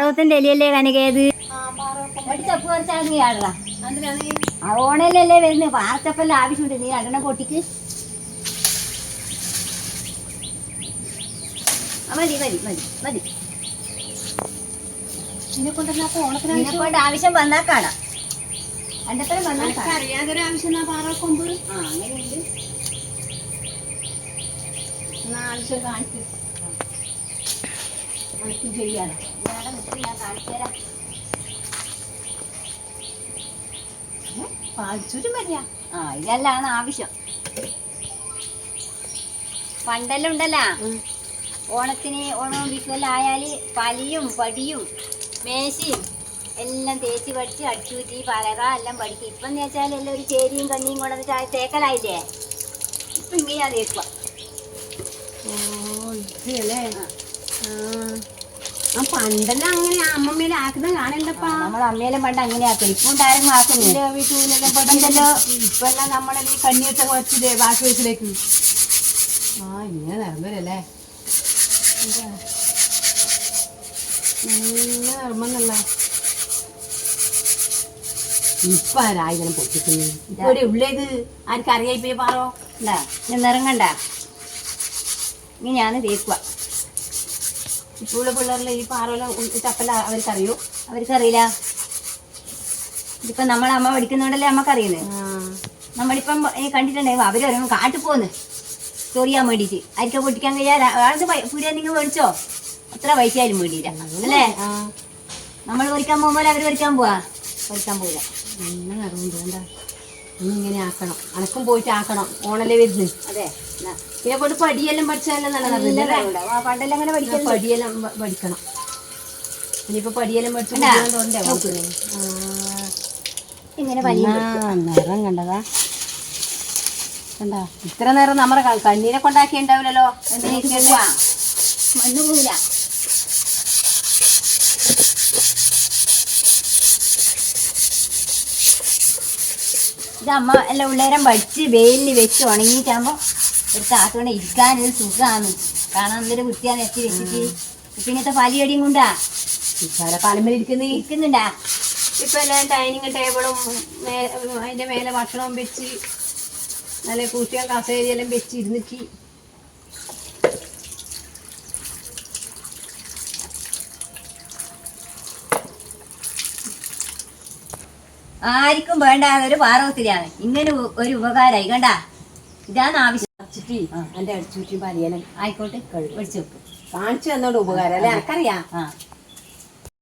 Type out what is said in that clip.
പാറവത്തിന്റെ എലിയല്ലേ കനകേത് ചപ്പ് കുറച്ചാൽ ആടാ ഓണയിലല്ലേ വരുന്നത്. പാറച്ചപ്പെല്ലാം ആവശ്യമുണ്ട്. നീ അടണ പൊട്ടിക്ക്. മതി മതി മതി മതി. ഇതിനെക്കൊണ്ട് ആവശ്യം വന്നാൽ കാണാം. അണ്ടപ്പരം വന്നാൽ അറിയാതൊരു ആവശ്യം പാറക്കൊമ്പ് അങ്ങനെയുണ്ട്. ആവശ്യം കാണിക്കും ചെയ്യാതെ ഞാൻ കാണിച്ചു തരാം. പാടിച്ചൂരും വരിക. ഇതെല്ലാം ആവശ്യം. പണ്ടെല്ലാം ഉണ്ടല്ലോ ഓണത്തിന് ഓണവും വിഷുവെല്ലാം ആയാല് പലിയും പടിയും മേശയും എല്ലാം തേച്ച് പഠിച്ച് അടിച്ചൂറ്റി പലക എല്ലാം പഠിക്കും. ഇപ്പം എന്ന് വെച്ചാൽ എല്ലാം ഒരു ചേരിയും കണ്ണിയും കൊണ്ടുവന്നിട്ട് തേക്കലായില്ലേ. ഇപ്പം ഇങ്ങനെയാ തേക്കുക. ഇതല്ലേ പണ്ടെല്ലാം അങ്ങനെ അമ്മമ്മേലെ ആക്കുന്ന കാണണ്ടപ്പാ. നമ്മളെ അമ്മയിലും പണ്ട് അങ്ങനെ ആക്കും. ഇപ്പം ഉണ്ടായിരുന്നു ആക്കുന്നില്ല. വീട്ടിലെല്ലാം പഠിച്ചല്ലോ. ഇപ്പെല്ലാം നമ്മളെ ഈ കണ്ണിയൊക്കെ വച്ചില്ലേ ബാക്കി വയസ്സിലേക്ക്. ഇങ്ങനെ നടന്നല്ലേ നല്ല നിർമ്മന്നല്ല. ഇപ്പൊ ആരായിരം പൊട്ടിക്കുന്നു. ഇപ്പൊ ഉള്ളത് ആർക്കറിയായി പോയി പാറോ ഉണ്ടാ. ഞാൻ നിറങ്ങണ്ട. ഇങ്ങനെയാണ് തേക്കുക. ഇപ്പോഴുള്ള പിള്ളേരിലെ ഈ പാറോല ചപ്പല അവർക്കറിയോ? അവർക്കറിയില്ല. ഇതിപ്പം നമ്മളെ അമ്മ പഠിക്കുന്നോണ്ടല്ലേ നമ്മക്കറിയുന്നത്. നമ്മളിപ്പം കണ്ടിട്ടുണ്ടായിരുന്നു അവരൊരു കാട്ടിൽ പോന്ന് ചൊറിയാൻ വേണ്ടിയിട്ട്. അരിക്ക പൊട്ടിക്കാൻ കഴിയാ പുതിയ നിങ്ങൾ മേടിച്ചോ? അത്ര പൈസ ആയാലും വേണ്ടിയില്ല അല്ലേ. നമ്മൾ പറിക്കാൻ പോകുമ്പോൾ അവർ പറിക്കാൻ പോവില്ല. നല്ല നിറമുണ്ട്. എന്താ ഇങ്ങനെ ആക്കണം. അനക്കും പോയിട്ട് ആക്കണം. ഓണല്ലേ വരുന്നത്. അതെ. പിന്നെ കൊണ്ട് പടിയെല്ലാം പഠിച്ചാലും നല്ലതല്ലേ. പണ്ടെല്ലാം അങ്ങനെ പഠിക്കണം. പടിയെല്ലാം പഠിക്കണം. ഇനിയിപ്പോ പടിയെല്ലാം പഠിച്ചോണ്ടേ ഇങ്ങനെ നിറം കണ്ടതാ. കണ്ടാ ഇത്ര നേരം നമ്മുടെ കണ്ണീരെ കൊണ്ടാക്കി ഉണ്ടാവില്ലല്ലോ. മണ്ണ് പോവില്ല. ഇത് അമ്മ എല്ലാം ഉള്ളേരം പഠിച്ച് വെയിലിന് വെച്ച് ഉണങ്ങിയിട്ടാകുമ്പോൾ ഒരു താത്തോടെ ഇരിക്കാനൊരു സുഖമാണ്. കാണാൻ എന്തൊരു വൃത്തിയാന്ന് എത്തി വെച്ചിട്ട്. ഇപ്പം ഇങ്ങനത്തെ പാലിയടിയും കൊണ്ടാ പാലമ്മൽ ഇരിക്കുന്നുണ്ടാ. ഇപ്പൊ എല്ലാം ഡൈനിങ് ടേബിളും അതിന്റെ മേലെ ഭക്ഷണവും വെച്ച് നല്ല കൂട്ടിയാൽ കസേരയെല്ലാം വെച്ച് ഇരുന്നിട്ട് ആർക്കും വേണ്ട ഒരു പാറവത്തിലാണ്. ഇങ്ങനെ ഒരു ഉപകാരമായി കണ്ടാ. ഇതാണ് ആവശ്യം. അടിച്ചിട്ട് എന്റെ അടിച്ചുറ്റി പലിയനം ആയിക്കോട്ടെ. മേടിച്ചു വെക്കും. കാണിച്ചു തന്നോണ്ട് ഉപകാരം അല്ലേ. എനിക്കറിയാം.